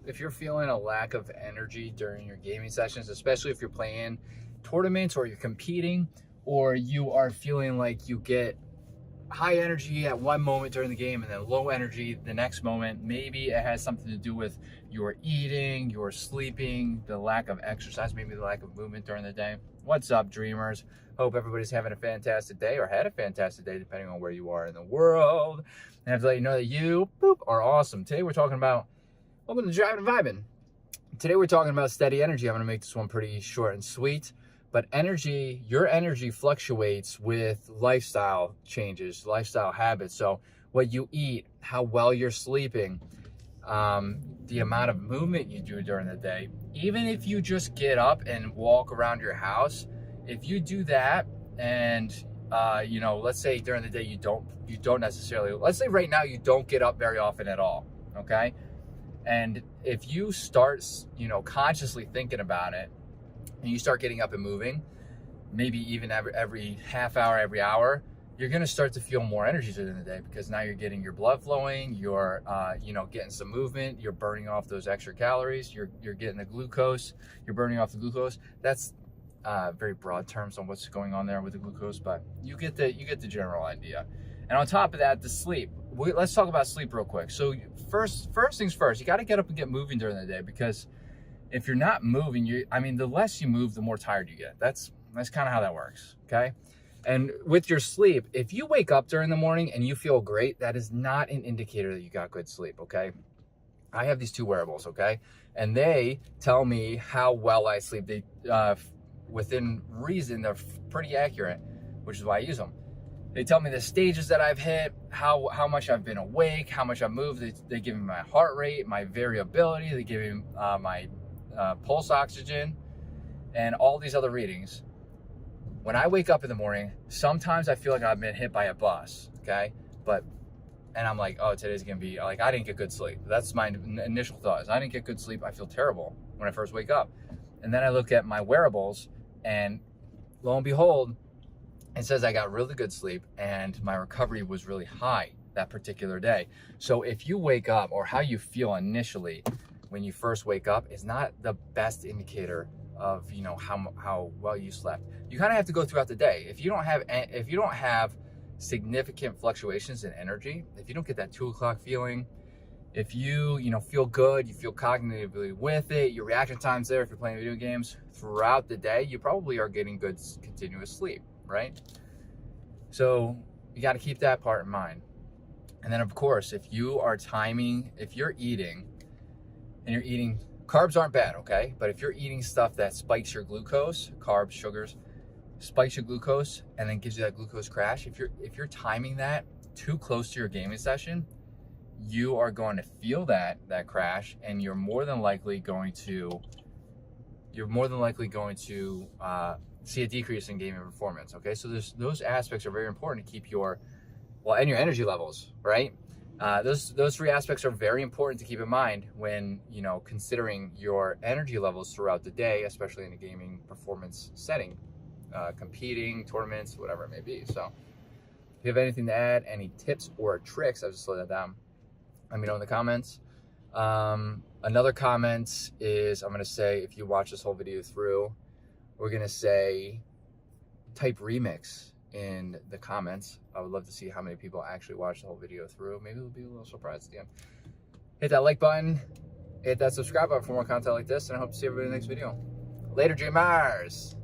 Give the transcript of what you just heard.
if you're feeling a lack of energy during your gaming sessions, especially if you're playing tournaments or you're competing, or you are feeling like you get high energy at one moment during the game and then low energy the next moment, maybe it has something to do with your eating, your sleeping, the lack of exercise, maybe the lack of movement during the day. What's up, dreamers? Hope everybody's having a fantastic day, or had a fantastic day depending on where you are in the world. And I have to let you know that you are awesome. Today we're talking about, welcome to Driving and Vibing. Today we're talking about steady energy. I'm going to make this one pretty short and sweet. But energy, your energy fluctuates with lifestyle changes, lifestyle habits. So what you eat, how well you're sleeping, the amount of movement you do during the day. Even if you just get up and walk around your house, if you do that and, let's say during the day you don't necessarily, let's say right now you don't get up very often at all, okay? And if you start, consciously thinking about it, and you start getting up and moving, maybe even every half hour, every hour, you're gonna start to feel more energy during the day, because now you're getting your blood flowing, you're getting some movement, you're burning off those extra calories, you're getting the glucose, you're burning off the glucose. That's very broad terms on what's going on there with the glucose, but you get the general idea. And on top of that, the sleep. Let's talk about sleep real quick. So first things first, you got to get up and get moving during the day, because if you're not moving, the less you move, the more tired you get. That's kind of how that works, okay? And with your sleep, if you wake up during the morning and you feel great, that is not an indicator that you got good sleep, okay? I have these two wearables, okay? And they tell me how well I sleep. They, within reason, they're pretty accurate, which is why I use them. They tell me the stages that I've hit, how much I've been awake, how much I've moved. They give me my heart rate, my variability. They give me my pulse oxygen, and all these other readings. When I wake up in the morning, sometimes I feel like I've been hit by a bus, okay? And I'm like, oh, today's gonna be, like, I didn't get good sleep. That's my initial thought, is I didn't get good sleep. I feel terrible when I first wake up. And then I look at my wearables, and lo and behold, it says I got really good sleep, and my recovery was really high that particular day. So if you wake up, or how you feel initially when you first wake up, is not the best indicator of how well you slept. You kind of have to go throughout the day. If you don't have significant fluctuations in energy, if you don't get that 2 o'clock feeling, if you feel good, you feel cognitively with it, your reaction time's there if you're playing video games throughout the day, you probably are getting good continuous sleep, right? So you got to keep that part in mind. And then of course, if you're eating, and you're eating, carbs aren't bad, okay? But if you're eating stuff that spikes your glucose, carbs, sugars, spikes your glucose, and then gives you that glucose crash, if you're timing that too close to your gaming session, you are going to feel that crash, and you're more than likely going to see a decrease in gaming performance, okay? So those aspects are very important to keep and your energy levels, right? Those three aspects are very important to keep in mind when, considering your energy levels throughout the day, especially in a gaming performance setting, competing, tournaments, whatever it may be. So if you have anything to add, any tips or tricks, I'll just slow that down. Let me know in the comments. Another comment is, I'm going to say, if you watch this whole video through, we're going to say type remix in the comments. I would love to see how many people actually watch the whole video through. Maybe we'll be a little surprised at the end. Hit that like button, hit that subscribe button for more content like this, and I hope to see everybody in the next video. Later, dreamers!